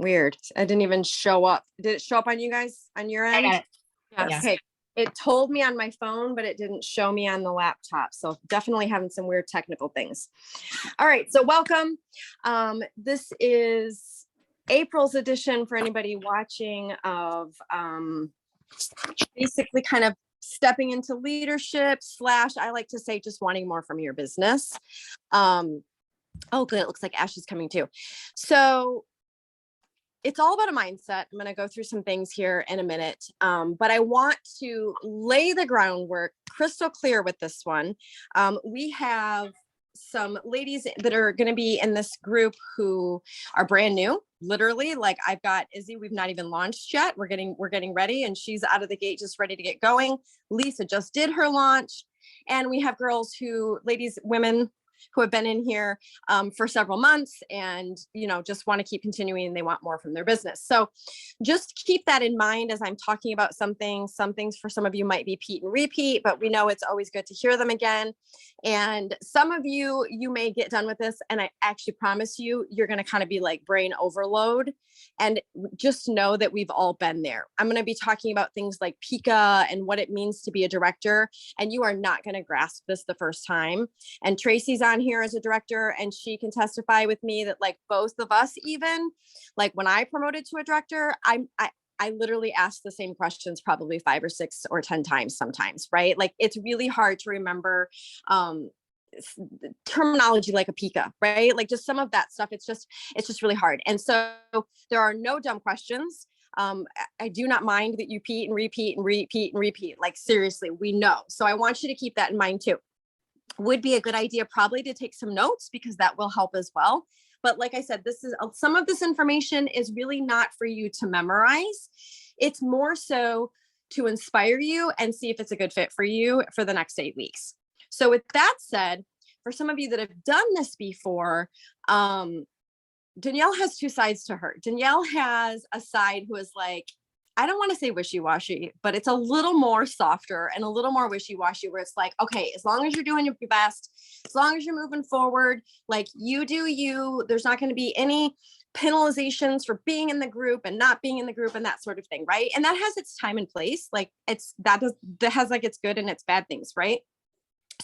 Weird. I didn't even show up. Did it show up on you guys on your I end? got it. Yes. Yeah. Okay. It told me on my phone, but it didn't show me on the laptop. So definitely having some weird technical things. All right. So welcome. This is April's edition for anybody watching of basically kind of stepping into leadership / I like to say just wanting more from your business. Oh, good. It looks like Ash is coming too. So it's all about a mindset. I'm going to go through some things here in a minute. But I want to lay the groundwork crystal clear with this one. We have some ladies that are going to be in this group who are brand new, literally. Like I've got Izzy, we've not even launched yet. We're getting ready and she's out of the gate, just ready to get going. Lisa just did her launch. And we have girls women who have been in here for several months and, just want to keep continuing and they want more from their business. So just keep that in mind as I'm talking about some things for some of you might be repeat and repeat, but we know it's always good to hear them again. And some of you may get done with this. And I actually promise you're going to kind of be like brain overload. And just know that we've all been there. I'm going to be talking about things like Pika and what it means to be a director. And you are not going to grasp this the first time. And Tracy's on here as a director and she can testify with me that like both of us, even like when I promoted to a director, I literally asked the same questions probably 5 or 6 or 10 times sometimes, right? Like it's really hard to remember terminology like a Pika, right? Like just some of that stuff. It's just really hard. And so there are no dumb questions. I do not mind that you repeat. Like seriously, we know. So I want you to keep that in mind too. Would be a good idea probably to take some notes because that will help as well. But like I said, some of this information is really not for you to memorize. It's more so to inspire you and see if it's a good fit for you for the next 8 weeks. So with that said, for some of you that have done this before, Danielle has 2 sides to her. Danielle has a side who is like, I don't want to say wishy-washy, but it's a little more softer and a little more wishy-washy where it's like, okay, as long as you're doing your best, as long as you're moving forward, like you do you, there's not going to be any penalizations for being in the group and not being in the group and that sort of thing, right? And that has its time and place. Like that has like its good and its bad things, right?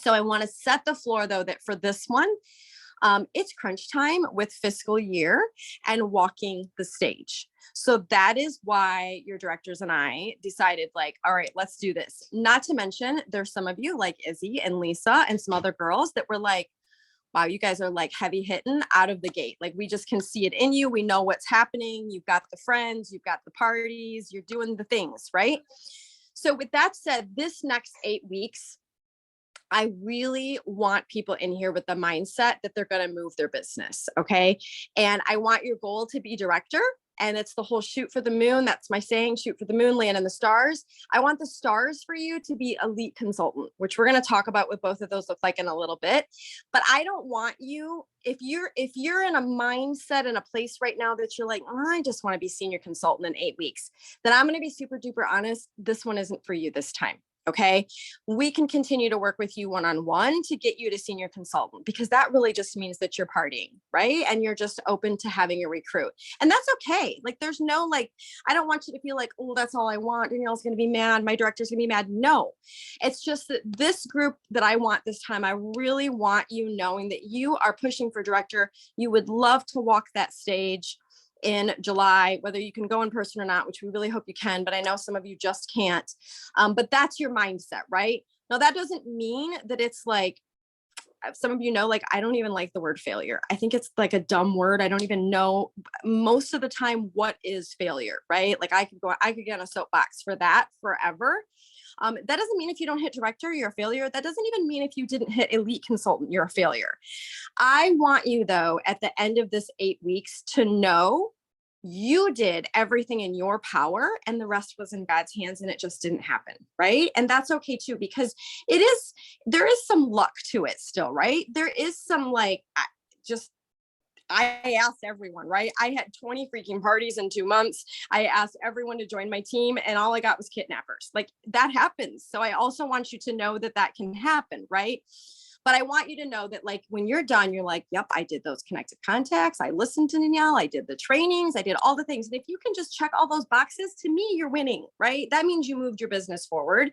So I want to set the floor though, that for this one, it's crunch time with fiscal year and walking the stage. So that is why your directors and I decided like, all right, let's do this. Not to mention there's some of you like Izzy and Lisa and some other girls that were like, wow, you guys are like heavy hitting out of the gate. Like we just can see it in you. We know what's happening. You've got the friends, you've got the parties, you're doing the things, right? So with that said, this next 8 weeks, I really want people in here with the mindset that they're going to move their business. Okay. And I want your goal to be director. And it's the whole shoot for the moon. That's my saying, shoot for the moon, land in the stars. I want the stars for you to be elite consultant, which we're going to talk about what both of those look like in a little bit. But I don't want you, if you're in a mindset and a place right now that you're like, oh, I just want to be senior consultant in 8 weeks, then I'm going to be super duper honest. This one isn't for you this time. Okay. We can continue to work with you one-on-one to get you to senior consultant, because that really just means that you're partying, right? And you're just open to having a recruit. And that's okay. Like, there's no, like, I don't want you to feel like, oh, that's all I want. Danielle's going to be mad. My director's going to be mad. No, it's just that this group that I want this time, I really want you knowing that you are pushing for director. You would love to walk that stage in July, whether you can go in person or not, which we really hope you can, but I know some of you just can't. But that's your mindset, right? Now, that doesn't mean that it's like, some of you know, like, I don't even like the word failure. I think it's like a dumb word. I don't even know most of the time what is failure, right? Like I could get on a soapbox for that forever. That doesn't mean if you don't hit director, you're a failure. That doesn't even mean if you didn't hit elite consultant, you're a failure. I want you though, at the end of this 8 weeks to know you did everything in your power and the rest was in God's hands and it just didn't happen. Right. And that's okay too, because there is some luck to it still, right? There is some like, I asked everyone, right? I had 20 freaking parties in 2 months. I asked everyone to join my team and all I got was kidnappers. Like that happens. So I also want you to know that that can happen, right? But I want you to know that like when you're done, you're like, yep, I did those connected contacts. I listened to Danielle. I did the trainings. I did all the things. And if you can just check all those boxes, to me, you're winning, right? That means you moved your business forward.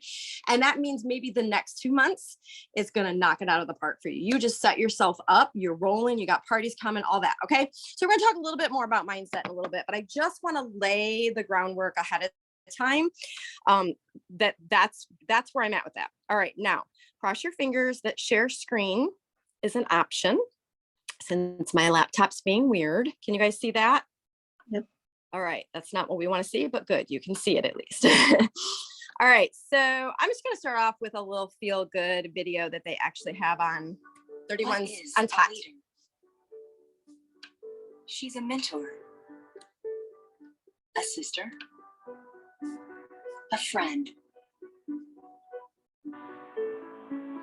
And that means maybe the next 2 months is going to knock it out of the park for you. You just set yourself up. You're rolling. You got parties coming, all that. Okay. So we're going to talk a little bit more about mindset in a little bit, but I just want to lay the groundwork ahead of time. That's where I'm at with that. All right. Now, cross your fingers that share screen is an option since my laptop's being weird. Can you guys see that? Yep. All right. That's not what we want to see, but good. You can see it at least. All right. So I'm just going to start off with a little feel good video that they actually have on 31's Untitled. She's a mentor, a sister, a friend.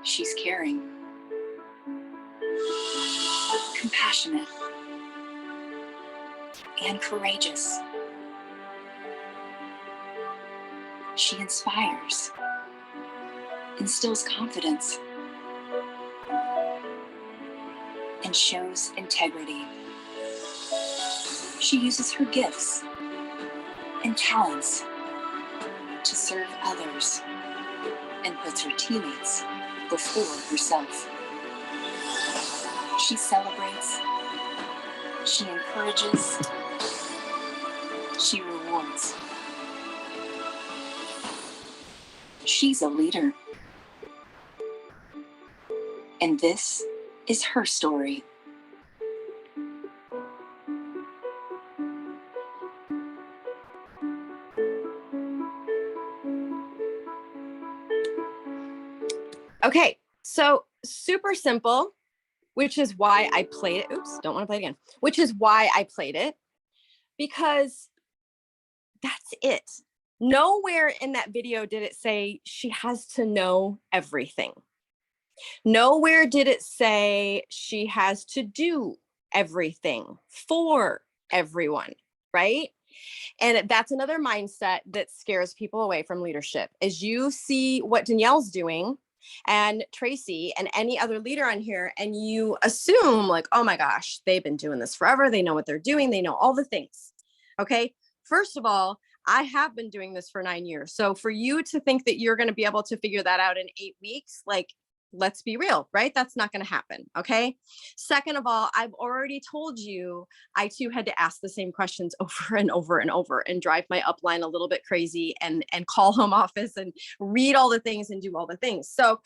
She's caring, compassionate, and courageous. She inspires, instills confidence, and shows integrity. She uses her gifts and talents to serve others and puts her teammates before herself. She celebrates, she encourages, she rewards. She's a leader. And this is her story. Okay, so super simple, which is why I played it. Oops, don't want to play it again. Which is why I played it, because that's it. Nowhere in that video did it say she has to know everything. Nowhere did it say she has to do everything for everyone, right? And that's another mindset that scares people away from leadership. As you see what Danielle's doing, and Tracy and any other leader on here, and you assume like, oh my gosh, they've been doing this forever. They know what they're doing. They know all the things. Okay. First of all, I have been doing this for 9 years. So for you to think that you're going to be able to figure that out in 8 weeks, like, let's be real, right? That's not going to happen. Okay. Second of all, I've already told you, I too had to ask the same questions over and over and over and drive my upline a little bit crazy and call home office and read all the things and do all the things. So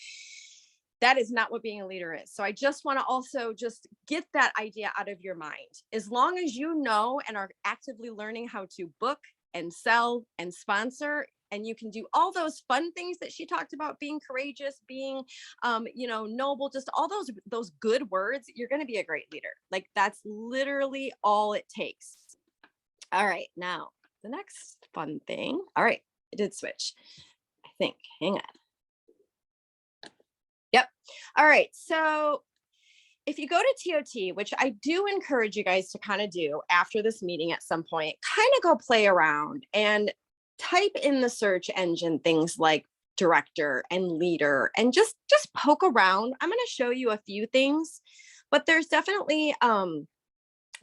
that is not what being a leader is. So I just want to also just get that idea out of your mind. As long as you know and are actively learning how to book and sell and sponsor, and you can do all those fun things that she talked about, being courageous, being, noble, just all those good words, you're going to be a great leader. Like that's literally all it takes. All right. Now the next fun thing. All right. I did switch, I think. Hang on. Yep. All right. So if you go to TOT, which I do encourage you guys to kind of do after this meeting at some point, kind of go play around and type in the search engine things like director and leader and just poke around. I'm going to show you a few things, but there's definitely a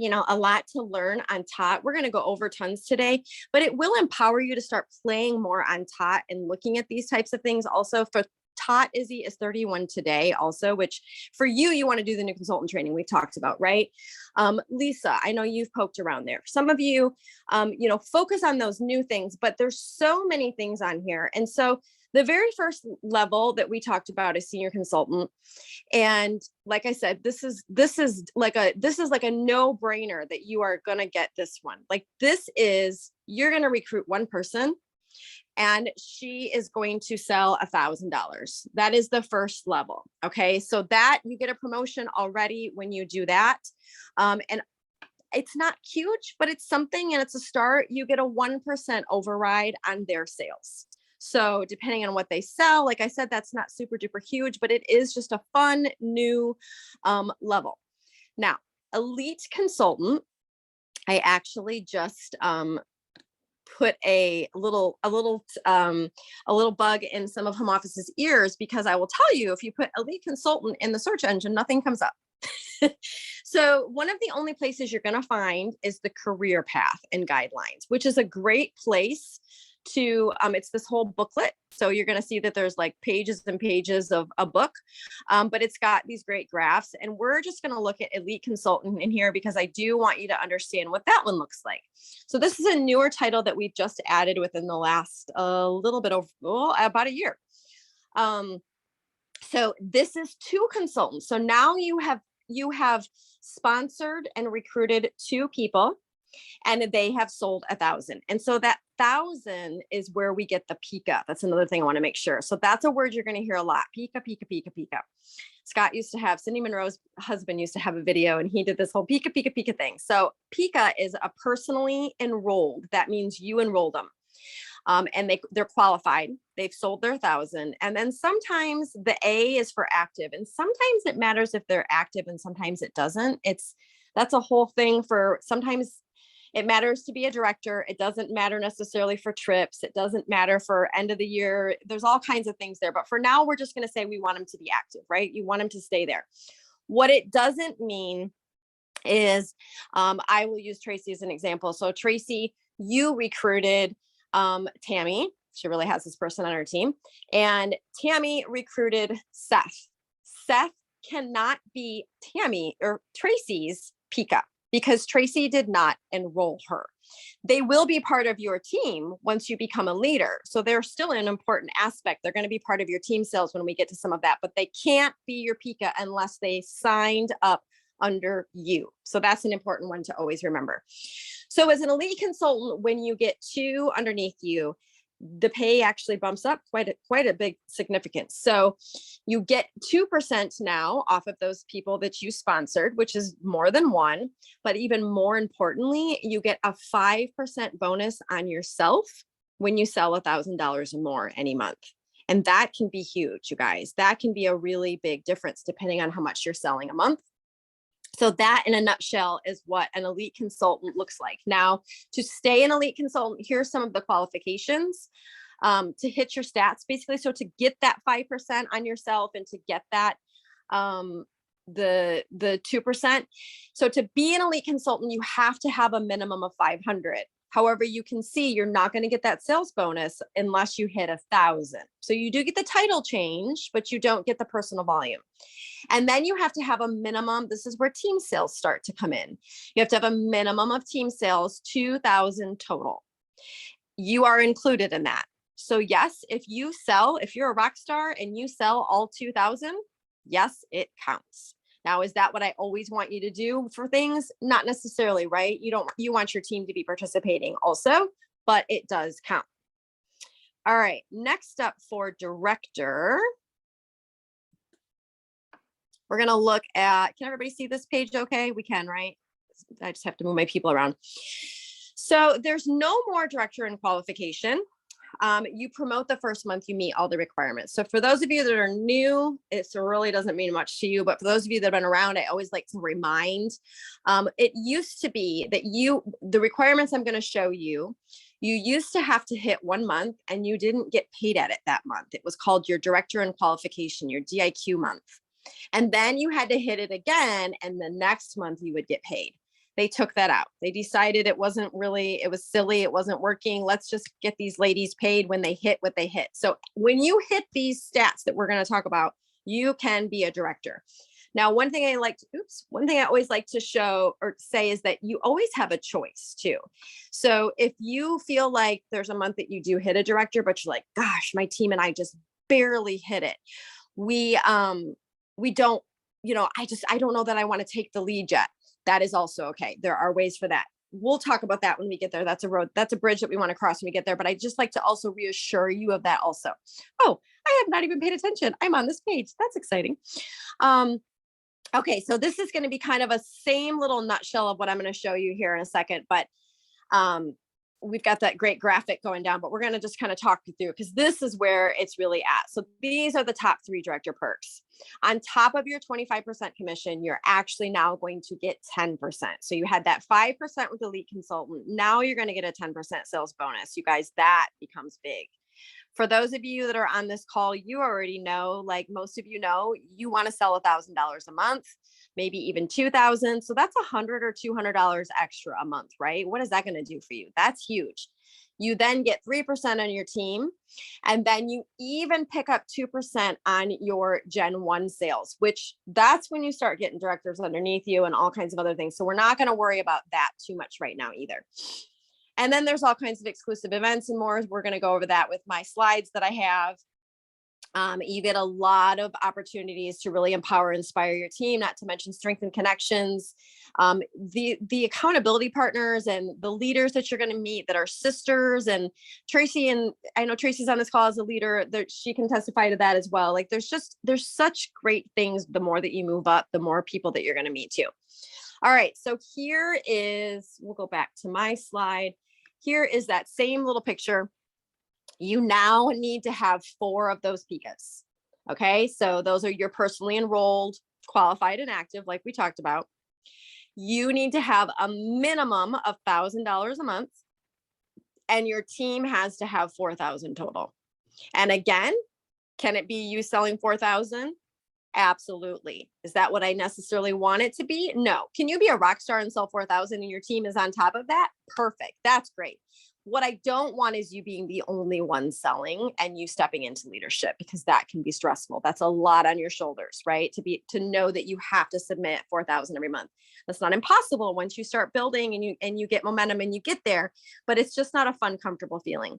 lot to learn on TOT. We're going to go over tons today, but it will empower you to start playing more on TOT and looking at these types of things. Also for TOT, Izzy is 31 today also, which for you want to do the new consultant training we talked about, right? Lisa, I know you've poked around there. Some of you, focus on those new things, but there's so many things on here. And so the very first level that we talked about is senior consultant. And like I said, this is like a no-brainer that you are going to get this one. Like you're going to recruit one person and she is going to sell $1,000. That is the first level. Okay. So that you get a promotion already when you do that. And it's not huge, but it's something and it's a start. You get a 1% override on their sales. So depending on what they sell, like I said, that's not super duper huge, but it is just a fun new level. Now, elite consultant, I actually just put a little bug in some of home office's ears, because I will tell you, if you put elite consultant in the search engine, nothing comes up. So one of the only places you're going to find is the career path and guidelines, which is a great place to, it's this whole booklet. So you're going to see that there's like pages and pages of a book, but it's got these great graphs, and we're just going to look at elite consultant in here because I do want you to understand what that one looks like. So this is a newer title that we've just added within the last little bit of about a year. So this is 2 consultants. So now you have sponsored and recruited 2 people, and they have sold 1,000. And so that 1,000 is where we get the pika. That's another thing I want to make sure. So that's a word you're going to hear a lot. Pika, pika, pika, pika. Scott used to have, Cindy Monroe's husband used to have a video, and he did this whole pika, pika, pika thing. So pika is a personally enrolled. That means you enrolled them. And they're qualified. They've sold their 1,000. And then sometimes the A is for active. And sometimes it matters if they're active and sometimes it doesn't. That's a whole thing. For sometimes it matters to be a director. It doesn't matter necessarily for trips. It doesn't matter for end of the year. There's all kinds of things there. But for now, we're just going to say we want them to be active, right? You want them to stay there. What it doesn't mean is, I will use Tracy as an example. So Tracy, you recruited Tammy. She really has this person on her team. And Tammy recruited Seth. Seth cannot be Tammy or Tracy's pika because Tracy did not enroll her. They will be part of your team once you become a leader. So they're still an important aspect. They're going to be part of your team sales when we get to some of that, but they can't be your pika unless they signed up under you. So that's an important one to always remember. So as an elite consultant, when you get 2 underneath you, the pay actually bumps up quite a big significance. So you get 2% now off of those people that you sponsored, which is more than 1. But even more importantly, you get a 5% bonus on yourself when you sell $1,000 or more any month. And that can be huge, you guys. That can be a really big difference depending on how much you're selling a month. So that in a nutshell is what an elite consultant looks like. Now, to stay an elite consultant, here's some of the qualifications to hit your stats, basically. So to get that 5% on yourself and to get that the 2%. So to be an elite consultant, you have to have a minimum of 500. However, you can see you're not going to get that sales bonus unless you hit 1,000. So you do get the title change, but you don't get the personal volume. And then you have to have a minimum. This is where team sales start to come in. You have to have a minimum of team sales, 2,000 total. You are included in that. So yes, if you're a rock star and you sell all 2,000, yes, it counts. Now, is that what I always want you to do for things? Not necessarily, right? You want your team to be participating also, but it does count. All right, next up for director, we're going to look at, can everybody see this page okay? We can, right? I just have to move my people around. So there's no more director and qualification. You promote the first month you meet all the requirements. So for those of you that are new, it really doesn't mean much to you, but for those of you that have been around, I always like to remind, it used to be that the requirements I'm going to show you, you used to have to hit 1 month and you didn't get paid at it that month. It was called your director and qualification, your DIQ month. And then you had to hit it again. And the next month you would get paid. They took that out. They decided it was silly. It wasn't working. Let's just get these ladies paid when they hit what they hit. So when you hit these stats that we're going to talk about, you can be a director. Now, one thing I always like to show or say is that you always have a choice too. So if you feel like there's a month that you do hit a director, but you're like, gosh, my team and I just barely hit it. We don't, I don't know that I want to take the lead yet. That is also okay. There are ways for that. We'll talk about that when we get there. That's a bridge that we want to cross when we get there. But I just like to also reassure you of that also. Oh, I have not even paid attention. I'm on this page. That's exciting. Okay, so this is going to be kind of a same little nutshell of what I'm going to show you here in a second. But we've got that great graphic going down, but we're going to just kind of talk you through because this is where it's really at. So these are the top 3 director perks. On top of your 25% commission, you're actually now going to get 10%. So you had that 5% with the lead consultant. Now you're going to get a 10% sales bonus. You guys, that becomes big. For those of you that are on this call, you already know, like most of you know, you want to sell $1,000 a month, maybe even 2,000. So that's $100 or $200 extra a month, right? What is that going to do for you? That's huge. You then get 3% on your team, and then you even pick up 2% on your Gen 1 sales, which that's when you start getting directors underneath you and all kinds of other things. So we're not going to worry about that too much right now either. And then there's all kinds of exclusive events and more. We're going to go over that with my slides that I have. You get a lot of opportunities to really empower, inspire your team, not to mention strengthen connections. The accountability partners and the leaders that you're going to meet that are sisters, and Tracy, and I know Tracy's on this call as a leader, that she can testify to that as well. Like there's such great things. The more that you move up, the more people that you're going to meet too. All right. So here is, we'll go back to my slide. Here is that same little picture. You now need to have 4 of those PICAs. Okay. So those are your personally enrolled, qualified, and active, like we talked about. You need to have a minimum of $1,000 a month, and your team has to have 4,000 total. And again, can it be you selling 4,000? Absolutely. Is that what I necessarily want it to be? No. Can you be a rock star and sell 4,000 and your team is on top of that? Perfect. That's great. What I don't want is you being the only one selling and you stepping into leadership, because that can be stressful. That's a lot on your shoulders, right? To know that you have to submit 4,000 every month. That's not impossible once you start building and you get momentum and you get there, but it's just not a fun, comfortable feeling.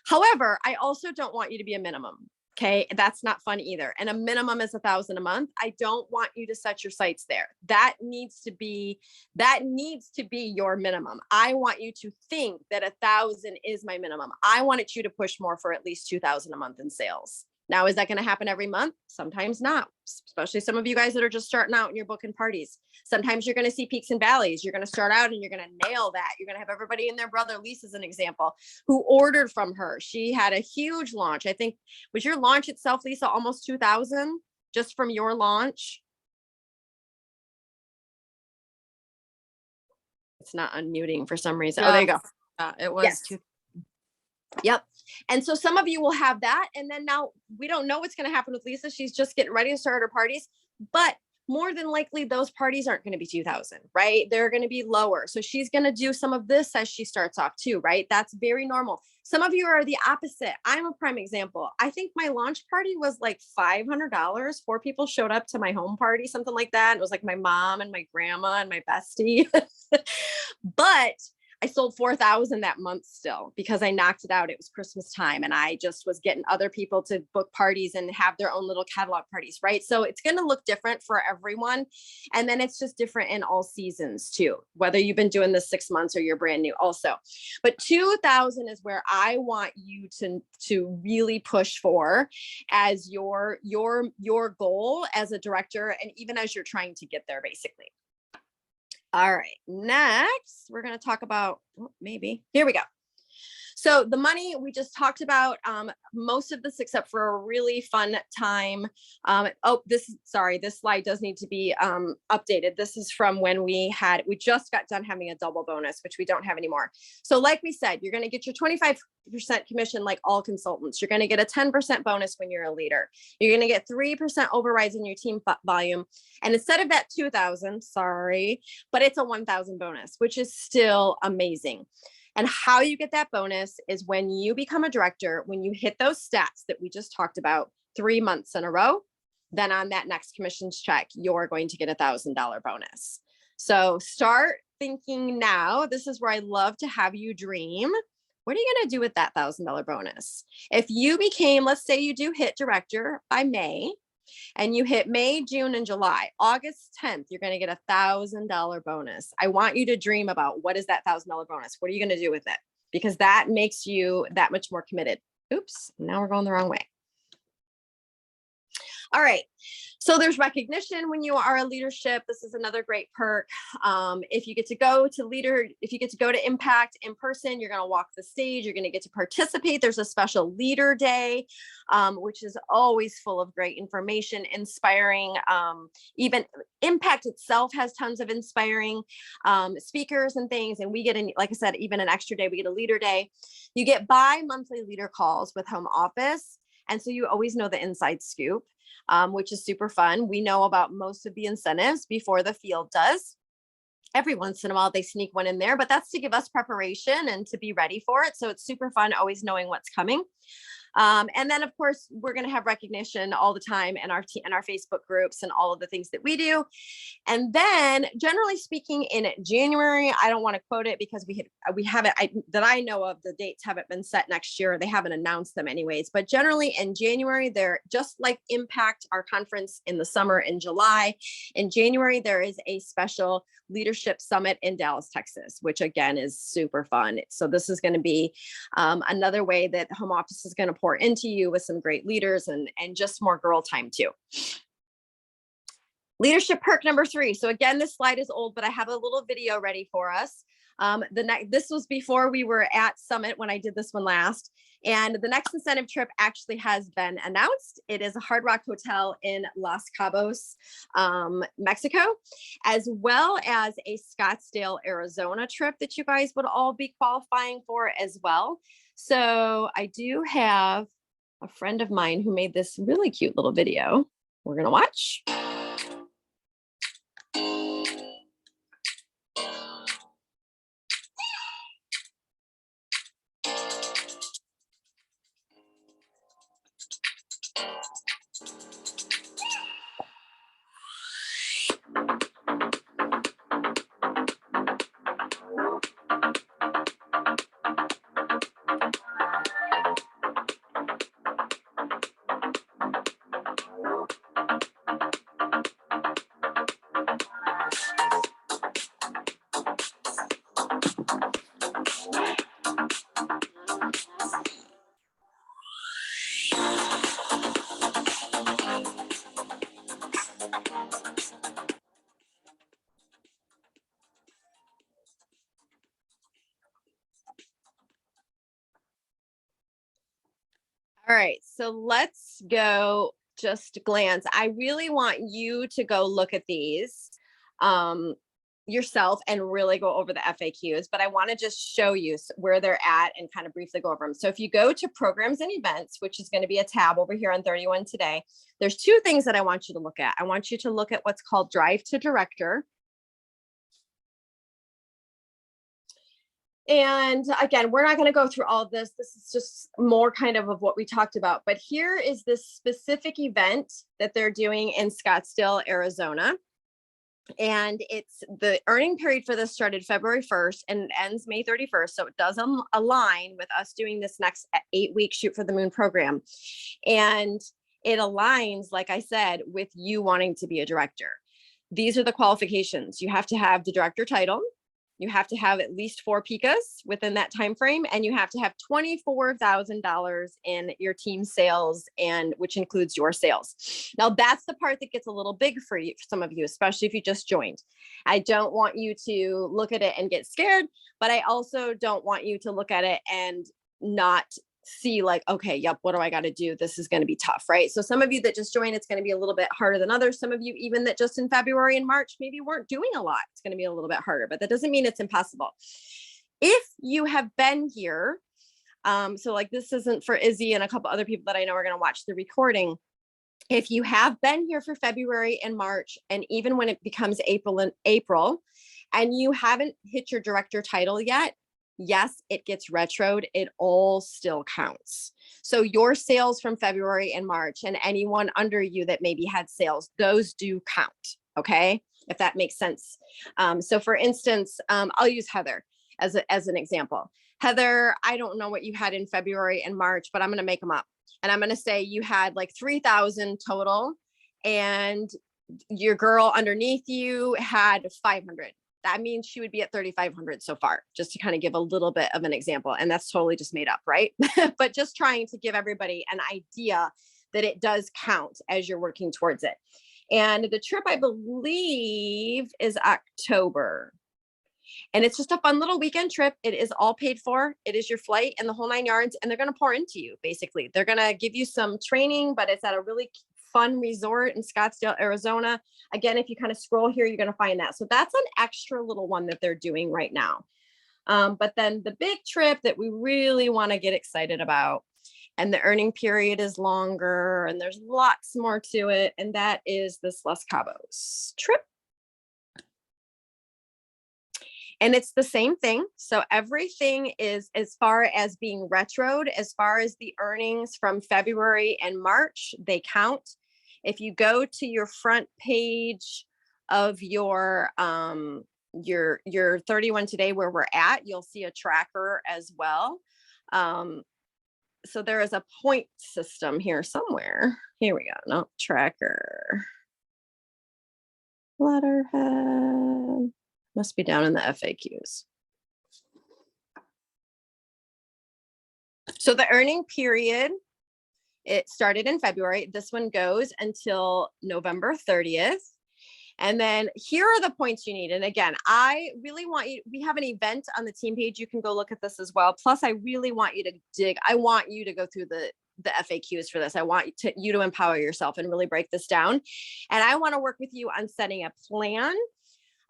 However, I also don't want you to be a minimum. Okay. That's not fun either. And a minimum is 1,000 a month. I don't want you to set your sights there. That needs to be your minimum. I want you to think that 1,000 is my minimum. I wanted you to push more for at least 2,000 a month in sales. Now, is that going to happen every month? Sometimes not, especially some of you guys that are just starting out and you're booking parties. Sometimes you're going to see peaks and valleys. You're going to start out and you're going to nail that. You're going to have everybody and their brother. Lisa's an example, who ordered from her. She had a huge launch. I think, was your launch itself, Lisa, almost 2,000 just from your launch? It's not unmuting for some reason. Oh, there you go. It was yes. Yep. And so some of you will have that. And then now we don't know what's going to happen with Lisa. She's just getting ready to start her parties, but more than likely those parties aren't going to be 2,000, right? They're going to be lower. So she's going to do some of this as she starts off too, right? That's very normal. Some of you are the opposite. I'm a prime example. I think my launch party was like $500. 4 people showed up to my home party, something like that. It was like my mom and my grandma and my bestie, but I sold 4,000 that month still because I knocked it out. It was Christmas time and I just was getting other people to book parties and have their own little catalog parties, right? So it's going to look different for everyone. And then it's just different in all seasons too, whether you've been doing this 6 months or you're brand new also. But 2,000 is where I want you to really push for as your goal as a director, and even as you're trying to get there, basically. All right, next, we're going to talk about, here we go. So the money we just talked about, most of this except for a really fun time. This slide does need to be updated. This is from when we just got done having a double bonus, which we don't have anymore. So like we said, you're going to get your 25% commission like all consultants. You're going to get a 10% bonus when you're a leader. You're going to get 3% overrides in your team volume. And instead of that 2,000, but it's a 1,000 bonus, which is still amazing. And how you get that bonus is when you become a director, when you hit those stats that we just talked about 3 months in a row, then on that next commissions check, you're going to get a $1,000 bonus. So start thinking now. This is where I love to have you dream. What are you going to do with that $1,000 bonus? If you became, let's say you do hit director by May, and you hit May, June, and July, August 10th, you're going to get a $1,000 bonus. I want you to dream about what is that $1,000 bonus? What are you going to do with it? Because that makes you that much more committed. Oops, now we're going the wrong way. All right. So there's recognition when you are a leadership. This is another great perk. If you get to go to Impact in person, you're going to walk the stage. You're going to get to participate. There's a special leader day, which is always full of great information, inspiring. Even Impact itself has tons of inspiring speakers and things. And we get like I said, even an extra day, we get a leader day. You get bi-monthly leader calls with home office. And so you always know the inside scoop. Which is super fun. We know about most of the incentives before the field does. Every once in a while, they sneak one in there, but that's to give us preparation and to be ready for it. So it's super fun, always knowing what's coming. And then, of course, we're going to have recognition all the time in our Facebook groups and all of the things that we do. And then, generally speaking, in January, I don't want to quote it because we haven't that I know of. The dates haven't been set next year. They haven't announced them anyways. But generally, in January, they're just like Impact, our conference in the summer in July. In January, there is a special leadership summit in Dallas, Texas, which again is super fun. So this is going to be another way that home office is going to pour into you with some great leaders and just more girl time too. Leadership perk number 3. So again, this slide is old, but I have a little video ready for us. This was before we were at Summit when I did this one last. And the next incentive trip actually has been announced. It is a Hard Rock Hotel in Los Cabos, Mexico, as well as a Scottsdale, Arizona trip that you guys would all be qualifying for as well. So I do have a friend of mine who made this really cute little video. We're going to watch. All right, so let's go just glance. I really want you to go look at these yourself and really go over the FAQs, but I want to just show you where they're at and kind of briefly go over them. So if you go to programs and events, which is going to be a tab over here on 31 today, there's 2 things that I want you to look at. I want you to look at what's called Drive to Director. And again, we're not going to go through all of this. This is just more kind of what we talked about. But here is this specific event that they're doing in Scottsdale, Arizona. And it's the earning period for this started February 1st and ends May 31st. So it does align with us doing this next 8-week Shoot for the Moon program. And it aligns, like I said, with you wanting to be a director. These are the qualifications. You have to have the director title. You have to have at least 4 PICAs within that time frame, and you have to have $24,000 in your team sales, and which includes your sales. Now, that's the part that gets a little big for you, for some of you, especially if you just joined. I don't want you to look at it and get scared, but I also don't want you to look at it and not see like, okay, yep, what do I got to do? This is going to be tough, right? So some of you that just joined, it's going to be a little bit harder than others. Some of you, even that just in February and March, maybe weren't doing a lot. It's going to be a little bit harder, but that doesn't mean it's impossible. If you have been here, so like this isn't for Izzy and a couple other people that I know are going to watch the recording. If you have been here for February and March, and even when it becomes April, and you haven't hit your director title yet, yes, it gets retroed. It all still counts. So your sales from February and March and anyone under you that maybe had sales, those do count. Okay. If that makes sense. So for instance, I'll use Heather as an example. Heather, I don't know what you had in February and March, but I'm going to make them up. And I'm going to say you had like 3,000 total and your girl underneath you had 500. That means she would be at 3,500 so far, just to kind of give a little bit of an example. And that's totally just made up, right? But just trying to give everybody an idea that it does count as you're working towards it. And the trip, I believe, is October. And it's just a fun little weekend trip. It is all paid for. It is your flight and the whole 9 yards. And they're going to pour into you, basically. They're going to give you some training, but it's at a really fun resort in Scottsdale, Arizona. Again, if you kind of scroll here, you're going to find that. So that's an extra little one that they're doing right now. But then the big trip that we really want to get excited about, and the earning period is longer and there's lots more to it, and that is this Los Cabos trip. And it's the same thing. So everything is, as far as being retroed, as far as the earnings from February and March, they count. If you go to your front page of your 31 today, where we're at, you'll see a tracker as well. So there is a point system here somewhere. Here we go. No, tracker. Letterhead. Must be down in the FAQs. So the earning period, it started in February. This one goes until November 30th. And then here are the points you need. And again, I really want you, we have an event on the team page. You can go look at this as well. Plus, I really want you to dig. I want you to go through the FAQs for this. I want you to empower yourself and really break this down. And I want to work with you on setting a plan.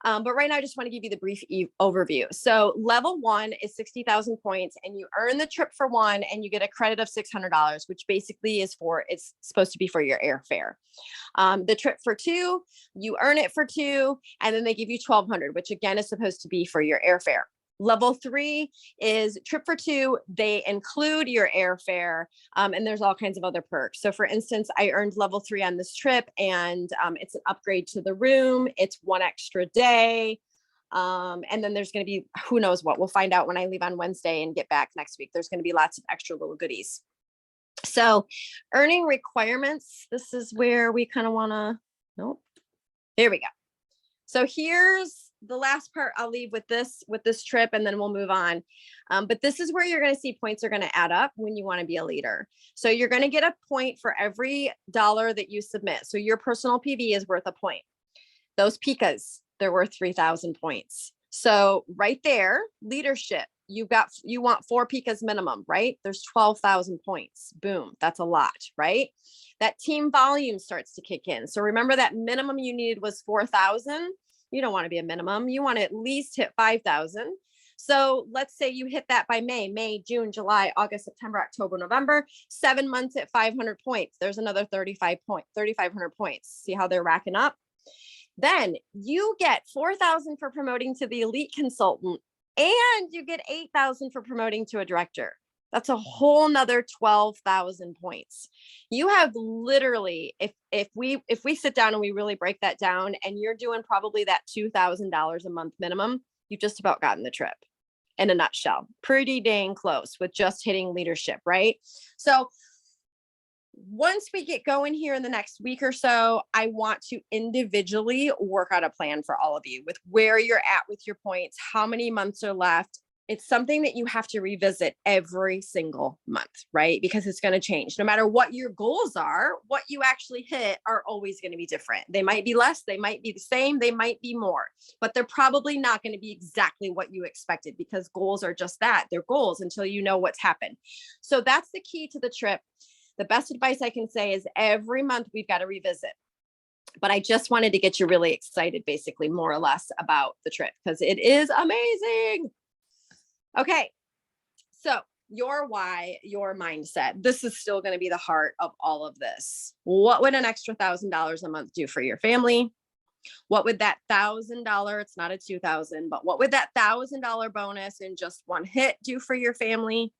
But right now, I just want to give you the brief overview. So level 1 is 60,000 points, and you earn the trip for 1 and you get a credit of $600, which basically is it's supposed to be for your airfare. The trip for 2, you earn it for 2, and then they give you 1,200, which again is supposed to be for your airfare. Level 3 is trip for 2. They include your airfare, and there's all kinds of other perks. So for instance, I earned level 3 on this trip, and it's an upgrade to the room. It's 1 extra day. And then there's going to be, who knows what, we'll find out when I leave on Wednesday and get back next week. There's going to be lots of extra little goodies. So earning requirements, this is where we kind of want to, nope, there we go. So here's the last part I'll leave with this trip, and then we'll move on. But this is where you're going to see points are going to add up when you want to be a leader. So you're going to get a point for every dollar that you submit. So your personal PV is worth a point. Those PICAs, they're worth 3,000 points. So right there, leadership, you want 4 PICAs minimum, right? There's 12,000 points. Boom. That's a lot, right? That team volume starts to kick in. So remember that minimum you needed was 4,000. You don't want to be a minimum. You want to at least hit 5,000. So let's say you hit that by May, June, July, August, September, October, November, 7 months at 500 points. There's another 3,500 points. See how they're racking up? Then you get 4,000 for promoting to the elite consultant, and you get 8,000 for promoting to a director. That's a whole nother 12,000 points. You have literally, if we sit down and we really break that down, and you're doing probably that $2,000 a month minimum, you've just about gotten the trip in a nutshell. Pretty dang close with just hitting leadership, right? So once we get going here in the next week or so, I want to individually work out a plan for all of you with where you're at with your points, how many months are left. It's something that you have to revisit every single month, right? Because it's going to change. No matter what your goals are, what you actually hit are always going to be different. They might be less, they might be the same, they might be more, but they're probably not going to be exactly what you expected, because goals are just that. They're goals until you know what's happened. So that's the key to the trip. The best advice I can say is every month we've got to revisit. But I just wanted to get you really excited, basically, more or less, about the trip, because it is amazing. Okay, so your why, your mindset, this is still going to be the heart of all of this. What would an extra $1,000 a month do for your family? What would that $1,000, it's not a 2,000, but what would that $1,000 bonus in just one hit do for your family?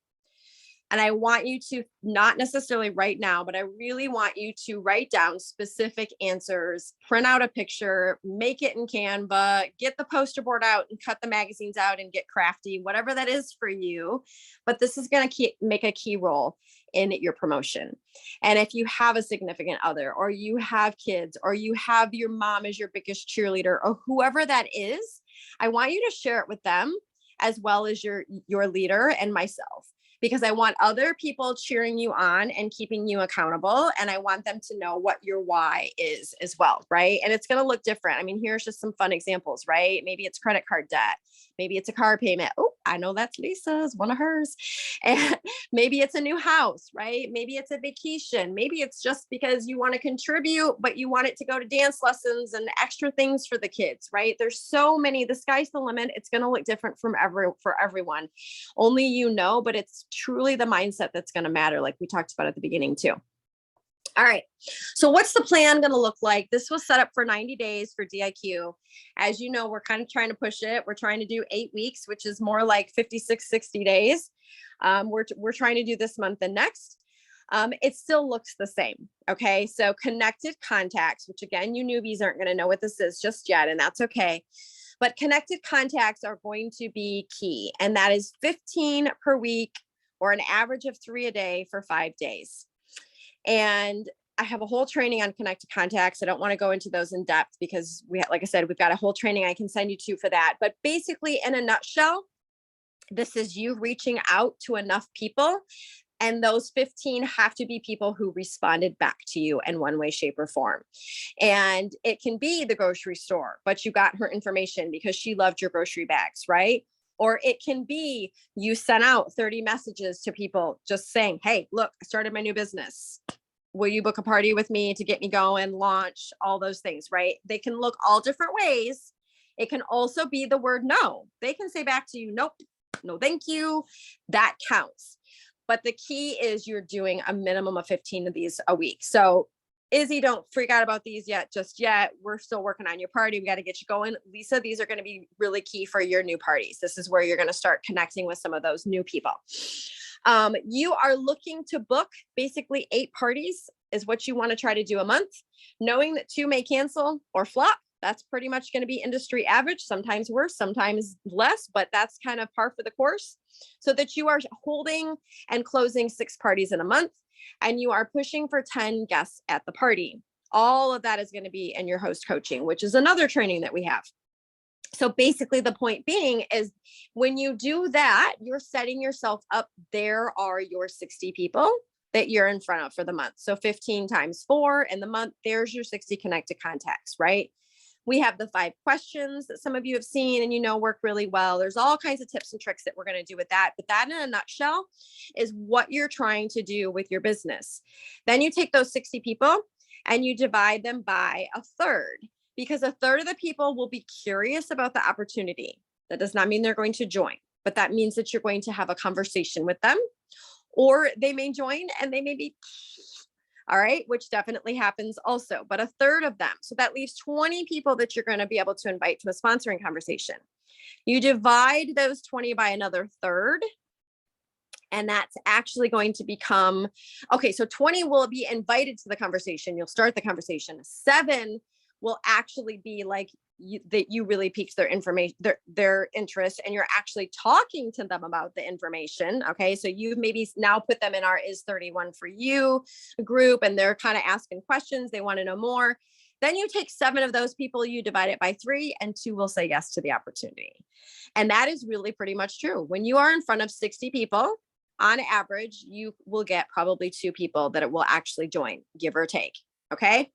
And I want you to, not necessarily right now, but I really want you to write down specific answers, print out a picture, make it in Canva, get the poster board out and cut the magazines out and get crafty, whatever that is for you. But this is going to make a key role in your promotion. And if you have a significant other, or you have kids, or you have your mom as your biggest cheerleader, or whoever that is, I want you to share it with them, as well as your leader and myself. because I want other people cheering you on and keeping you accountable. And I want them to know what your why is as well, right? And it's going to look different. I mean, here's just some fun examples, right? Maybe it's credit card debt. Maybe it's a car payment. Oh, I know that's Lisa's, one of hers. And maybe it's a new house, right? Maybe it's a vacation. Maybe it's just because you want to contribute, but you want it to go to dance lessons and extra things for the kids, right? There's so many, the sky's the limit. It's going to look different for everyone. Only you know, but it's truly the mindset that's going to matter, like we talked about at the beginning too. All right. So what's the plan going to look like? This was set up for 90 days for DIQ. As you know, we're kind of trying to push it. We're trying to do 8 weeks, which is more like 56, 60 days. We're trying to do this month and next. It still looks the same. Okay. So connected contacts, which again, you newbies aren't going to know what this is just yet, and that's okay. But connected contacts are going to be key. And that is 15 per week, or an average of 3 a day for 5 days. And I have a whole training on connected contacts. I don't want to go into those in depth because like I said, we've got a whole training I can send you to for that. But basically, in a nutshell, this is you reaching out to enough people. And those 15 have to be people who responded back to you in one way, shape, or form. And it can be the grocery store, but you got her information because she loved your grocery bags, right? Or it can be you sent out 30 messages to people just saying, hey, look, I started my new business. Will you book a party with me to get me going, launch, all those things, right? They can look all different ways. It can also be the word no. They can say back to you, nope, no, thank you. That counts. But the key is you're doing a minimum of 15 of these a week. So Izzy, don't freak out about these just yet. We're still working on your party. We got to get you going. Lisa, these are going to be really key for your new parties. This is where you're going to start connecting with some of those new people. You are looking to book basically 8 parties is what you want to try to do a month, knowing that 2 may cancel or flop. That's pretty much going to be industry average, sometimes worse, sometimes less, but that's kind of par for the course, so that you are holding and closing 6 parties in a month. And you are pushing for 10 guests at the party. All of that is going to be in your host coaching, which is another training that we have. So basically the point being is when you do that, you're setting yourself up. There are your 60 people that you're in front of for the month. So 15 times 4 in the month, there's your 60 connected contacts, right? We have the 5 questions that some of you have seen and work really well. There's all kinds of tips and tricks that we're going to do with that. But that in a nutshell is what you're trying to do with your business. Then you take those 60 people and you divide them by a third, because a third of the people will be curious about the opportunity. That does not mean they're going to join, but that means that you're going to have a conversation with them, or they may join and they may be all right, which definitely happens also, but a third of them. So that leaves 20 people that you're going to be able to invite to a sponsoring conversation. You divide those 20 by another third, and that's actually going to become, okay, so 20 will be invited to the conversation. You'll start the conversation. 7 will actually be like that you really piqued their information, their interest, and you're actually talking to them about the information. Okay. So you've maybe now put them in our Is 31 for You group, and they're kind of asking questions. They want to know more. Then you take 7 of those people, you divide it by 3, and 2 will say yes to the opportunity. And that is really pretty much true. When you are in front of 60 people, on average, you will get probably 2 people that it will actually join, give or take. Okay.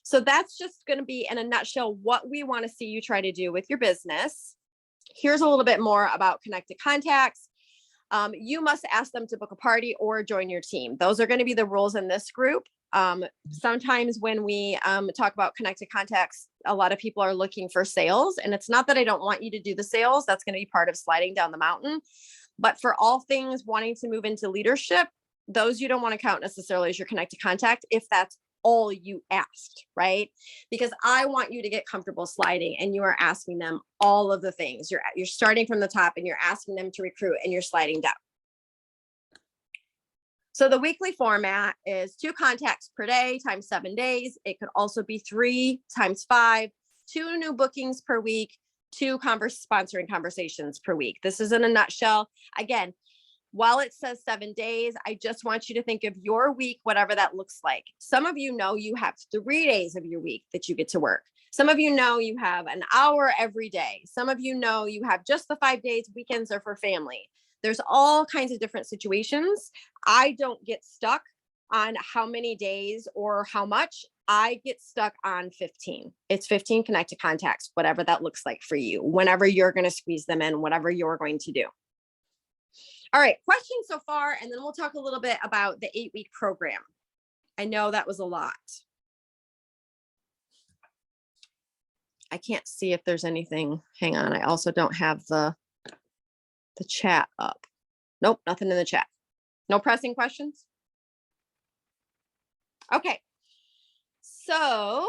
So that's just going to be in a nutshell what we want to see you try to do with your business. Here's a little bit more about connected contacts. You must ask them to book a party or join your team. Those are going to be the rules in this group. Sometimes when we talk about connected contacts, a lot of people are looking for sales. And it's not that I don't want you to do the sales. That's going to be part of sliding down the mountain. But for all things wanting to move into leadership, those you don't want to count necessarily as your connected contact if that's all you asked, right? Because I want you to get comfortable sliding, and you are asking them all of the things. You're starting from the top and you're asking them to recruit, and you're sliding down. So the weekly format is 2 contacts per day times 7 days. It could also be 3 times 5, 2 new bookings per week, 2 sponsoring conversations per week. This is in a nutshell. Again, while it says 7 days, I just want you to think of your week, whatever that looks like. Some of you know you have 3 days of your week that you get to work. Some of you know you have an hour every day. Some of you know you have just the 5 days, weekends are for family. There's all kinds of different situations. I don't get stuck on how many days or how much. I get stuck on 15. It's 15 connected contacts, whatever that looks like for you, whenever you're going to squeeze them in, whatever you're going to do. All right, questions so far, and then we'll talk a little bit about the 8-week program. I know that was a lot. I can't see if there's anything. Hang on, I also don't have the chat up. Nope, nothing in the chat. No pressing questions? Okay. So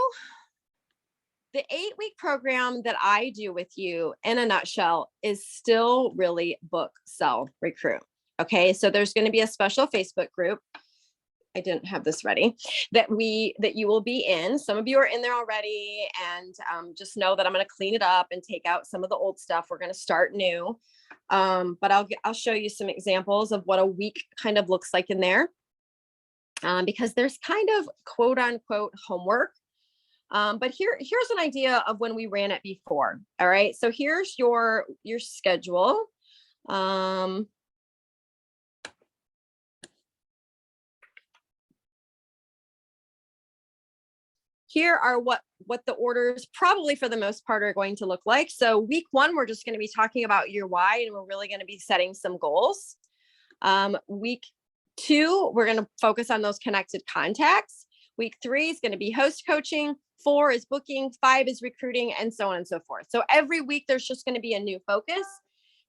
the 8-week program that I do with you in a nutshell is still really book, sell, recruit. Okay. So there's going to be a special Facebook group. I didn't have this ready that you will be in. Some of you are in there already, and just know that I'm going to clean it up and take out some of the old stuff. We're going to start new. But I'll show you some examples of what a week kind of looks like in there. Because there's kind of quote unquote homework. But here's an idea of when we ran it before. All right. So here's your schedule. Here are what the orders probably for the most part are going to look like. So week 1, we're just going to be talking about your why, and we're really going to be setting some goals. Week 2, we're going to focus on those connected contacts. Week 3 is going to be host coaching. 4 is booking. 5 is recruiting, and so on and so forth. So every week there's just going to be a new focus.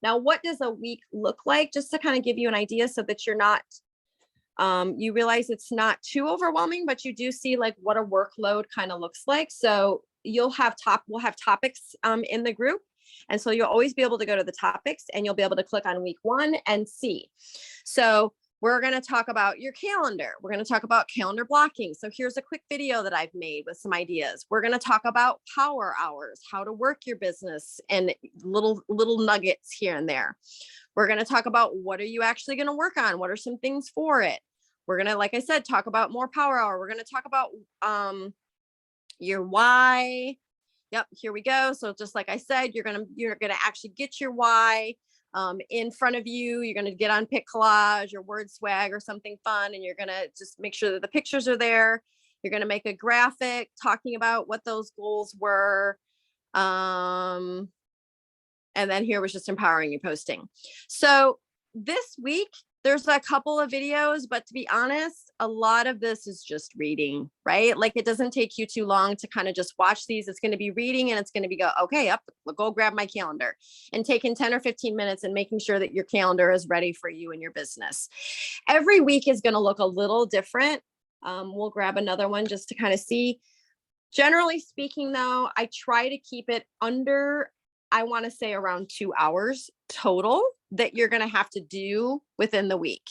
Now, what does a week look like? Just to kind of give you an idea so that you're not, you realize it's not too overwhelming, but you do see like what a workload kind of looks like. So we'll have topics in the group. And so you'll always be able to go to the topics, and you'll be able to click on week 1 and see. So we're going to talk about your calendar. We're going to talk about calendar blocking. So here's a quick video that I've made with some ideas. We're going to talk about power hours, how to work your business, and little nuggets here and there. We're going to talk about what are you actually going to work on? What are some things for it? We're going to, like I said, talk about more power hour. We're going to talk about your why. Yep, here we go. So just like I said, you're gonna actually get your why in front of you. You're gonna get on Pick Collage or Word Swag or something fun, and you're gonna just make sure that the pictures are there. You're gonna make a graphic talking about what those goals were. And then here was just empowering you posting. So this week, there's a couple of videos, but to be honest, a lot of this is just reading, right? Like it doesn't take you too long to kind of just watch these. It's going to be reading, and it's going to be okay, go grab my calendar, and taking 10 or 15 minutes and making sure that your calendar is ready for you and your business. Every week is going to look a little different. We'll grab another one just to kind of see. Generally speaking, though, I try to keep it under, I want to say around 2 hours total that you're going to have to do within the week.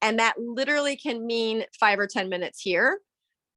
And that literally can mean 5 or 10 minutes here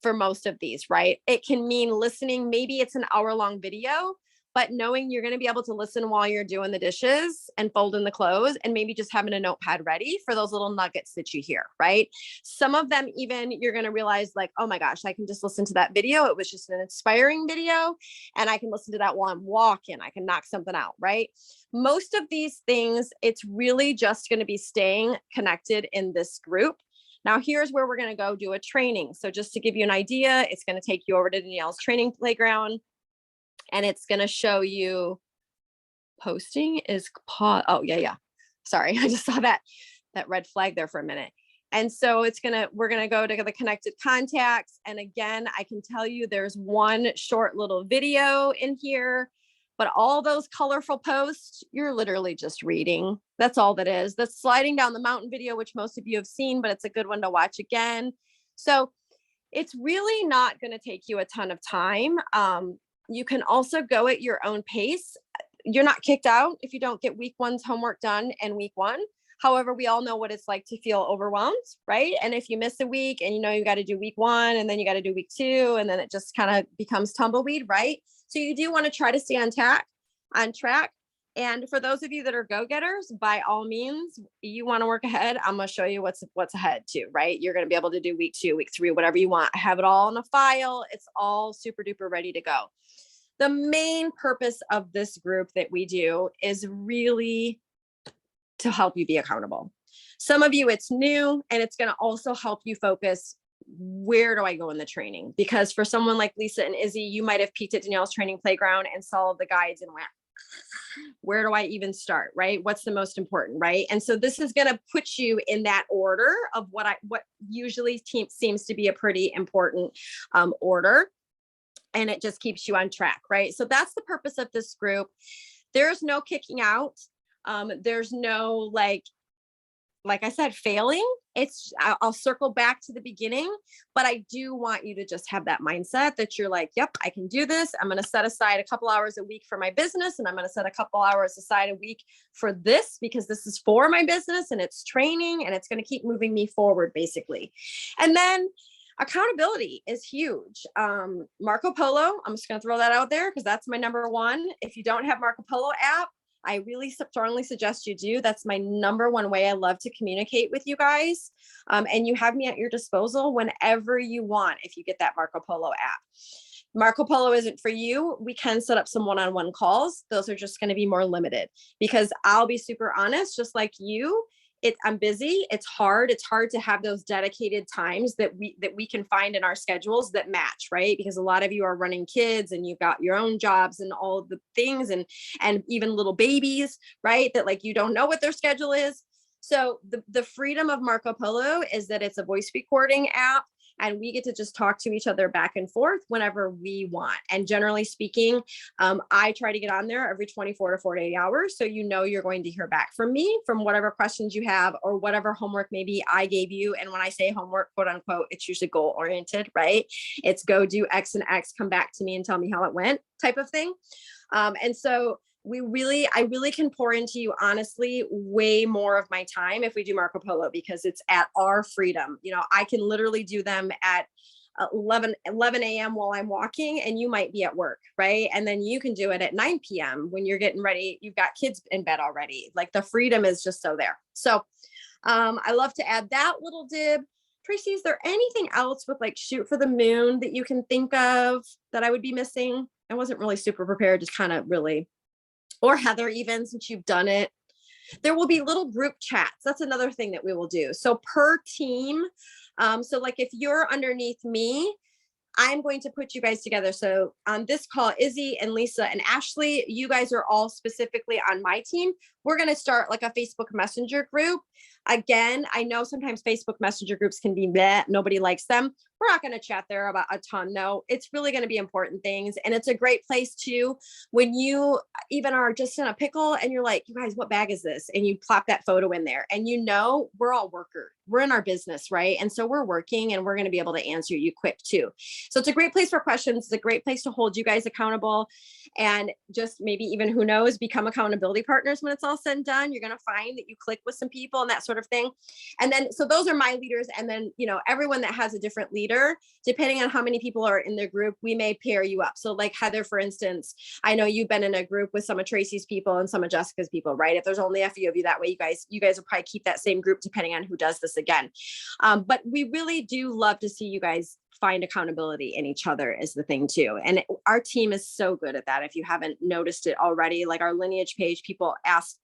for most of these, right? It can mean listening. Maybe it's an hour-long video, but knowing you're going to be able to listen while you're doing the dishes and folding the clothes, and maybe just having a notepad ready for those little nuggets that you hear, right? Some of them, even you're going to realize like, oh my gosh, I can just listen to that video. It was just an inspiring video, and I can listen to that while I'm walking. I can knock something out, right? Most of these things, it's really just going to be staying connected in this group. Now, here's where we're going to go do a training. So just to give you an idea, it's going to take you over to Danielle's training playground. And it's going to show you posting is oh yeah. Sorry. I just saw that red flag there for a minute. And so we're going to go to the connected contacts. And again, I can tell you there's one short little video in here, but all those colorful posts, you're literally just reading. That's all that is. The sliding down the mountain video, which most of you have seen, but it's a good one to watch again. So it's really not going to take you a ton of time. You can also go at your own pace. You're not kicked out if you don't get week 1's homework done in week 1. However, we all know what it's like to feel overwhelmed, right? And if you miss a week and you got to do week 1 and then you got to do week 2, and then it just kind of becomes tumbleweed, right? So you do want to try to stay on track. And for those of you that are go-getters, by all means, you want to work ahead. I'm going to show you what's ahead too, right? You're going to be able to do week 2, week 3, whatever you want. I have it all in a file. It's all super duper ready to go. The main purpose of this group that we do is really to help you be accountable. Some of you, it's new, and it's going to also help you focus, where do I go in the training? Because for someone like Lisa and Izzy, you might have peeked at Danielle's training playground and saw the guides and went, where do I even start? Right? What's the most important? Right? And so this is going to put you in that order of what usually seems to be a pretty important order. And it just keeps you on track. Right? So that's the purpose of this group. There's no kicking out. There's no like I said, failing. I'll circle back to the beginning, but I do want you to just have that mindset that you're like, yep, I can do this. I'm going to set aside a couple hours a week for my business. And I'm going to set a couple hours aside a week for this, because this is for my business and it's training and it's going to keep moving me forward, basically. And then accountability is huge. Marco Polo, I'm just going to throw that out there because that's my number one. If you don't have Marco Polo app, I really strongly suggest you do. That's my number one way I love to communicate with you guys. And you have me at your disposal whenever you want if you get that Marco Polo app. Marco Polo isn't for you. We can set up some one-on-one calls. Those are just going to be more limited, because I'll be super honest, just like you. I'm busy. It's hard. It's hard to have those dedicated times that we can find in our schedules that match, right? Because a lot of you are running kids and you've got your own jobs and all of the things, and even little babies, right? That like you don't know what their schedule is. So the freedom of Marco Polo is that it's a voice recording app, and we get to just talk to each other back and forth whenever we want. And generally speaking, I try to get on there every 24 to 48 hours. So you're going to hear back from me from whatever questions you have or whatever homework maybe I gave you. And when I say homework, quote unquote, it's usually goal oriented, right? It's go do X and X, come back to me and tell me how it went type of thing. And so I really can pour into you, honestly, way more of my time if we do Marco Polo, because it's at our freedom. I can literally do them at 11 a.m. while I'm walking, and you might be at work, right? And then you can do it at 9 p.m. when you're getting ready. You've got kids in bed already. Like the freedom is just so there. So I love to add that little dib. Tracy, is there anything else with like Shoot for the Moon that you can think of that I would be missing? I wasn't really super prepared, just kind of really. Or Heather, even since you've done it, there will be little group chats. That's another thing that we will do. So per team. So like if you're underneath me, I'm going to put you guys together. So on this call, Izzy and Lisa and Ashley, you guys are all specifically on my team. We're going to start like a Facebook Messenger group. Again, I know sometimes Facebook Messenger groups can be bleh, nobody likes them. We're not going to chat there about a ton. No, it's really going to be important things. And it's a great place too, when you even are just in a pickle and you're like, you guys, what bag is this? And you plop that photo in there, and we're all workers. We're in our business, right? And so we're working, and we're going to be able to answer you quick too. So it's a great place for questions. It's a great place to hold you guys accountable, and just maybe even, who knows, become accountability partners when it's all said and done. You're going to find that you click with some people and that sort of thing. And then, so those are my leaders. And then, everyone that has a different leader, depending on how many people are in their group, we may pair you up. So like Heather, for instance, I know you've been in a group with some of Tracy's people and some of Jessica's people, right? If there's only a few of you, that way you guys will probably keep that same group depending on who does this again. But we really do love to see you guys find accountability in each other is the thing too. And our team is so good at that. If you haven't noticed it already, like our lineage page, people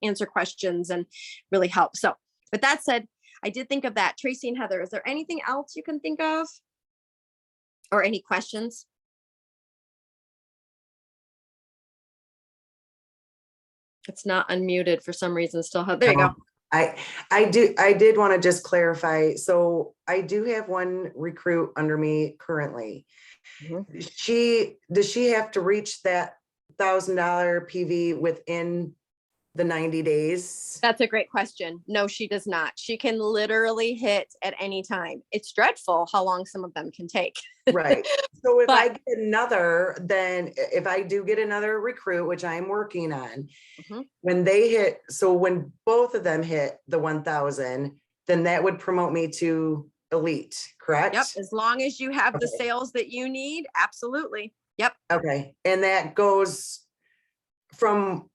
answer questions and really help. So with that said, I did think of that. Tracy and Heather, is there anything else you can think of? Or any questions? It's not unmuted for some reason still. There you go. I did want to just clarify. So I do have one recruit under me currently. Mm-hmm. Does she have to reach that $1,000 PV within the 90 days? That's a great question. No, she does not. She can literally hit at any time. It's dreadful how long some of them can take. Right. So if I do get another recruit, which I'm working on, mm-hmm. when both of them hit the 1,000, then that would promote me to elite, correct? Yep. As long as you have the sales that you need. Absolutely. Yep. Okay. And that goes from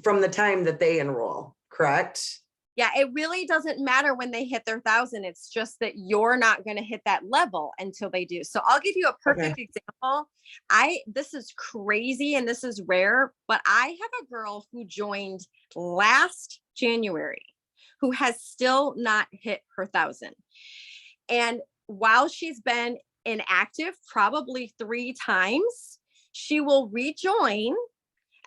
the time that they enroll, correct? Yeah, it really doesn't matter when they hit their 1,000. It's just that you're not going to hit that level until they do. So I'll give you a perfect example. This is crazy and this is rare, but I have a girl who joined last January. who has still not hit her 1,000. And while she's been inactive probably 3 times, she will rejoin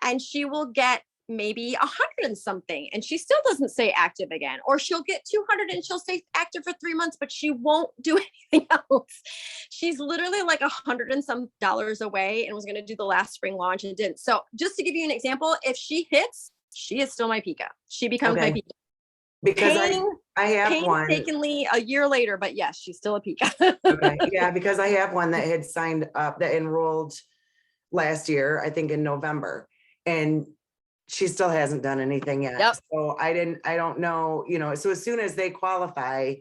and she will get maybe 100 and something, and she still doesn't stay active again, or she'll get 200 and she'll stay active for 3 months, but she won't do anything else. She's literally like $100 and some away and was going to do the last spring launch and didn't. So just to give you an example, if she hits, she is still my Pika. She becomes my Pika. Because I have one painstakingly a year later, but yes, she's still a Pika. Okay. Yeah, because I have one that had signed up, that enrolled last year, I think in November, and she still hasn't done anything yet. Yep. So I don't know, so as soon as they qualify,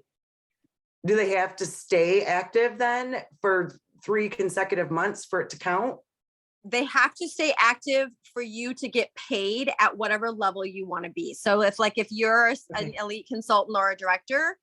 do they have to stay active then for 3 consecutive months for it to count? They have to stay active for you to get paid at whatever level you want to be. So if you're an elite consultant or a director,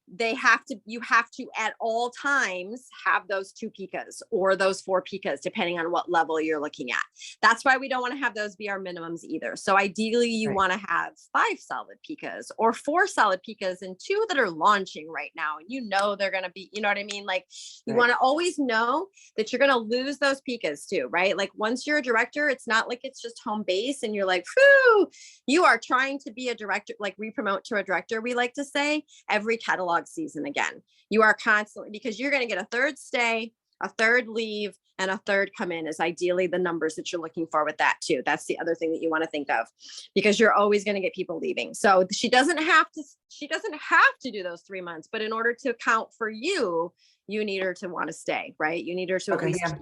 you have to at all times have those 2 Pikas or those 4 Pikas, depending on what level you're looking at. That's why we don't want to have those be our minimums either. So ideally you want to have 5 solid Pikas or 4 solid Pikas and 2 that are launching right now. And they're going to be, you know what I mean? Like you want to always know that you're going to lose those Pikas too, right? Like once you're a director, it's not like it's just home base and you're like, whew, you are trying to be a director, like re-promote to a director, we like to say, every catalog season again. You are constantly, because you're going to get a 3rd stay, a 3rd leave, and a 3rd come in is ideally the numbers that you're looking for with that too. That's the other thing that you want to think of, because you're always going to get people leaving. So she doesn't have to do those 3 months, but in order to count for you, you need her to want to stay, right? You need her to at least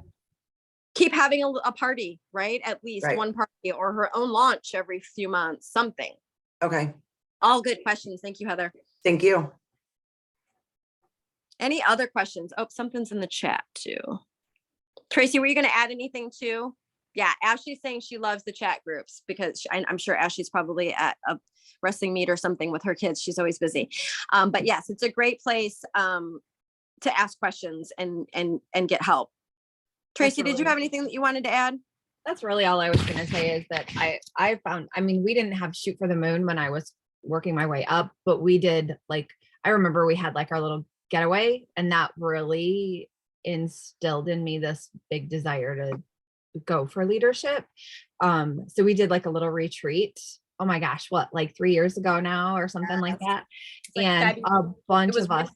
keep having a party, right? At least one party or her own launch every few months, something. Okay. All good questions. Thank you, Heather. Thank you. Any other questions? Oh, something's in the chat too. Tracy, were you going to add anything too? Yeah, Ashley's saying she loves the chat groups because I'm sure Ashley's probably at a wrestling meet or something with her kids. She's always busy. But yes, it's a great place to ask questions and get help. Tracy, did you have anything that you wanted to add? That's really all I was going to say is that I found, we didn't have Shoot for the Moon when I was working my way up, but we did, I remember we had our little getaway, and that really instilled in me this big desire to go for leadership. So we did a little retreat. Oh my gosh, what, 3 years ago now or something like that. And a bunch of us.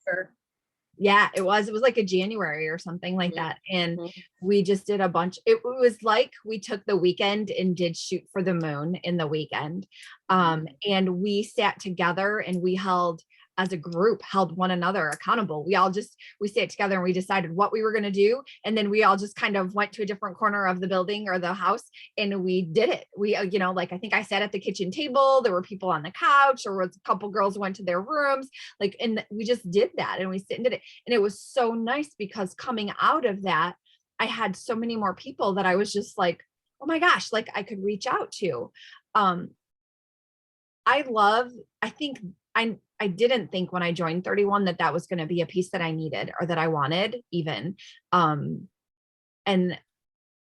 Yeah, it was like a January or something like that. And we just did a bunch. It was like we took the weekend and did Shoot for the Moon in the weekend. And we sat together and we as a group held one another accountable. We sat together and we decided what we were going to do. And then we all just kind of went to a different corner of the building or the house and we did it. We, I think I sat at the kitchen table, there were people on the couch, or a couple girls went to their rooms, and we just did that and we sit and did it. And it was so nice because coming out of that, I had so many more people that I was just like, oh my gosh, I could reach out to. I didn't think when I joined 31 that was going to be a piece that I needed or that I wanted even. And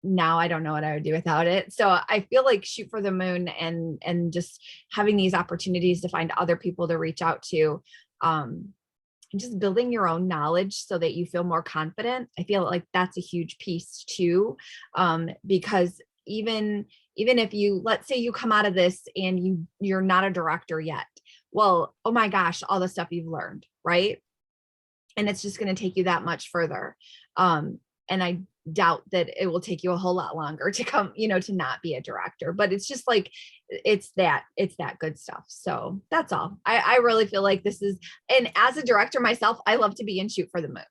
now I don't know what I would do without it. So I feel like Shoot for the Moon and just having these opportunities to find other people to reach out to, and just building your own knowledge so that you feel more confident. I feel like that's a huge piece too. Because even if let's say you come out of this and you're not a director yet, well, oh my gosh, all the stuff you've learned, right? And it's just going to take you that much further. And I doubt that it will take you a whole lot longer to come, to not be a director, but it's just it's that good stuff. So that's all. I really feel like this is, and as a director myself, I love to be in Shoot for the Moon.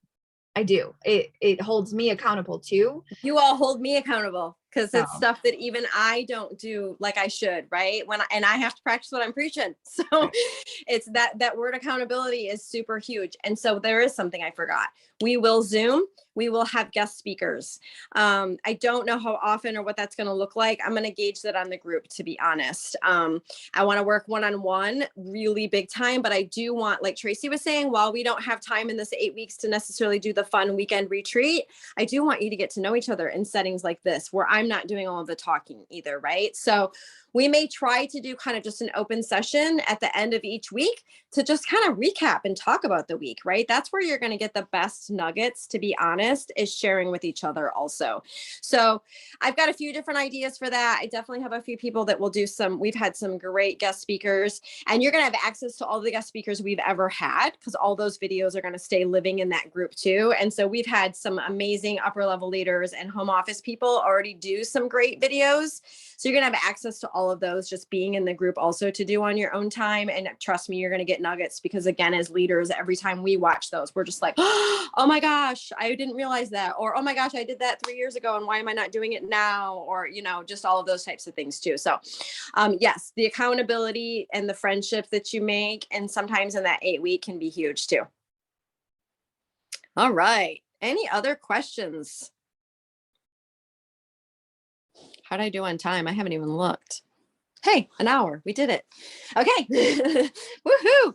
I do. It holds me accountable too. You all hold me accountable because it's stuff that even I don't do like I should, right? And I have to practice what I'm preaching. So it's that word accountability is super huge. And so there is something I forgot. We will Zoom. We will have guest speakers. I don't know how often or what that's going to look like. I'm going to gauge that on the group, to be honest. I want to work one-on-one really big time, but I do want, like Tracy was saying, while we don't have time in this 8 weeks to necessarily do the fun weekend retreat, I do want you to get to know each other in settings like this, where I'm not doing all of the talking either, right? So we may try to do kind of just an open session at the end of each week to just kind of recap and talk about the week, right? That's where you're going to get the best nuggets, to be honest, is sharing with each other also. So I've got a few different ideas for that. I definitely have a few people that will do we've had some great guest speakers, and you're going to have access to all the guest speakers we've ever had, because all those videos are going to stay living in that group too. And so we've had some amazing upper level leaders and home office people already do some great videos. So you're going to have access to all of those just being in the group also to do on your own time. And trust me, you're going to get nuggets, because again, as leaders, every time we watch those, we're just like, oh my gosh, I didn't realize that. Or, oh my gosh, I did that 3 years ago, and why am I not doing it now? Or, just all of those types of things too. So yes, the accountability and the friendships that you make, and sometimes in that 8 week, can be huge too. All right. Any other questions? How'd I do on time? I haven't even looked. Hey, an hour. We did it. Okay. Woohoo.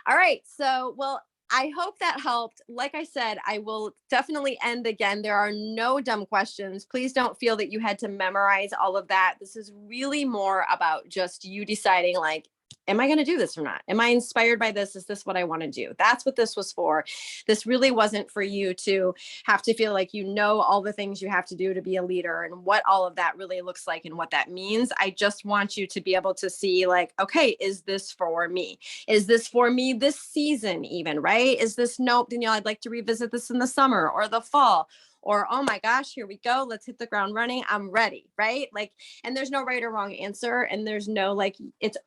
All right. So, well, I hope that helped. Like I said, I will definitely end again. There are no dumb questions. Please don't feel that you had to memorize all of that. This is really more about just you deciding, like, am I going to do this or not? Am I inspired by this? Is this what I want to do? That's what this was for. This really wasn't for you to have to feel like you know all the things you have to do to be a leader and what all of that really looks like and what that means. I just want you to be able to see, like, okay, is this for me? Is this for me this season even, right? Is this, nope, Danielle, I'd like to revisit this in the summer or the fall. Or, oh my gosh, here we go. Let's hit the ground running. I'm ready, right? Like, and there's no right or wrong answer. And there's no, like,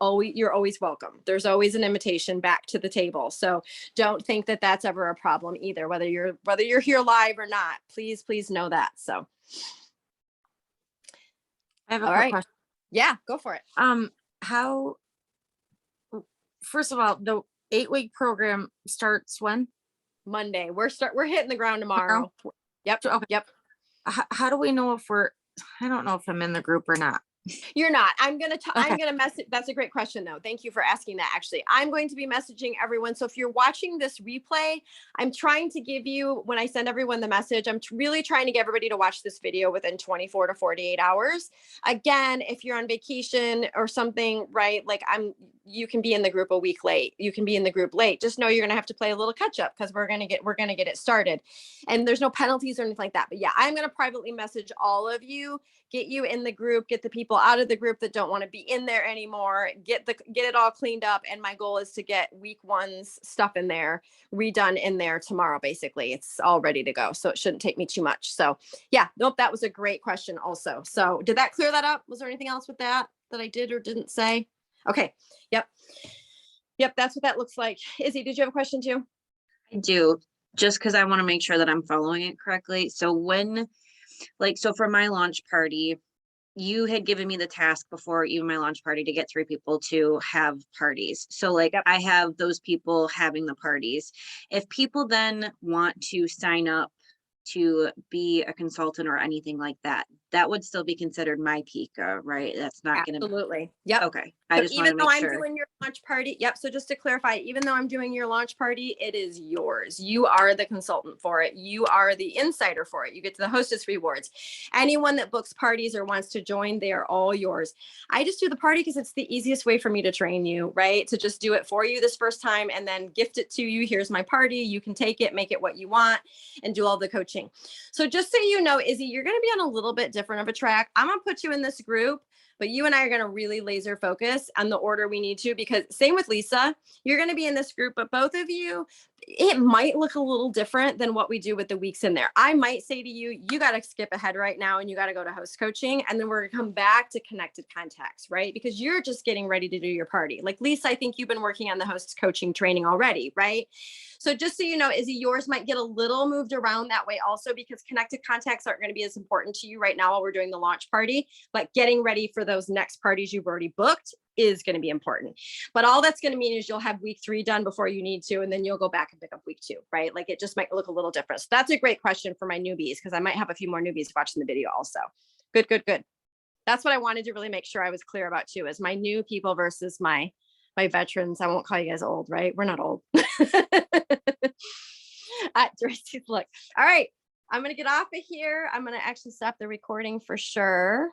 you're always welcome. There's always an invitation back to the table. So don't think that that's ever a problem either, whether you're here live or not. Please know that. So. I have a All quick right. question. Yeah, go for it. First of all, the 8 week program starts when? Monday. We're hitting the ground tomorrow. Yep. Okay. Yep. How do we know if I don't know if I'm in the group or not. You're not. I'm going Okay. to message. That's a great question though. Thank you for asking that. Actually, I'm going to be messaging everyone. So if you're watching this replay, I'm trying to give you, when I send everyone the message, I'm really trying to get everybody to watch this video within 24 to 48 hours. Again, if you're on vacation or something, right? Like you can be in the group a week late. You can be in the group late. Just know you're going to have to play a little catch up, because we're going to get it started, and there's no penalties or anything like that. But yeah, I'm going to privately message all of you, get you in the group, get the people out of the group that don't want to be in there anymore, get it all cleaned up. And my goal is to get week 1's stuff in there, redone in there tomorrow. Basically, it's all ready to go. So it shouldn't take me too much. So yeah, nope, that was a great question also. So did that clear that up? Was there anything else with that I did or didn't say? Okay. Yep. That's what that looks like. Izzy, did you have a question too? I do, just because I want to make sure that I'm following it correctly. So so for my launch party, you had given me the task before even my launch party to get 3 people to have parties. So Yep. I have those people having the parties. If people then want to sign up to be a consultant or anything like that, that would still be considered my PICA, right? That's not going to. Absolutely. Yep. Okay. I So just want even to though make I'm sure. doing your launch party, yep. So just to clarify, even though I'm doing your launch party, it is yours. You are the consultant for it. You are the insider for it. You get the hostess rewards. Anyone that books parties or wants to join, they are all yours. I just do the party because it's the easiest way for me to train you, right? To just do it for you this first time and then gift it to you. Here's my party. You can take it, make it what you want, and do all the coaching. So just so you know, Izzy, you're going to be on a little bit different of a track. I'm going to put you in this group, but you and I are going to really laser focus on the order we need to, because same with Lisa, you're going to be in this group, but both of you, it might look a little different than what we do with the weeks in there. I might say to you, you got to skip ahead right now and you got to go to host coaching. And then we're going to come back to connected contacts, right? Because you're just getting ready to do your party. Like Lisa, I think you've been working on the host coaching training already, right? So just so you know, Izzy, yours might get a little moved around that way also, because connected contacts aren't going to be as important to you right now while we're doing the launch party, but getting ready for those next parties you've already booked is going to be important. But all that's going to mean is you'll have week 3 done before you need to, and then you'll go back and pick up week 2, right? Like it just might look a little different. So that's a great question for my newbies, because I might have a few more newbies watching the video also. Good. That's what I wanted to really make sure I was clear about too, is my new people versus my veterans. I won't call you guys old, right? We're not old. Tracy's look. All right. I'm going to get off of here. I'm going to actually stop the recording for sure.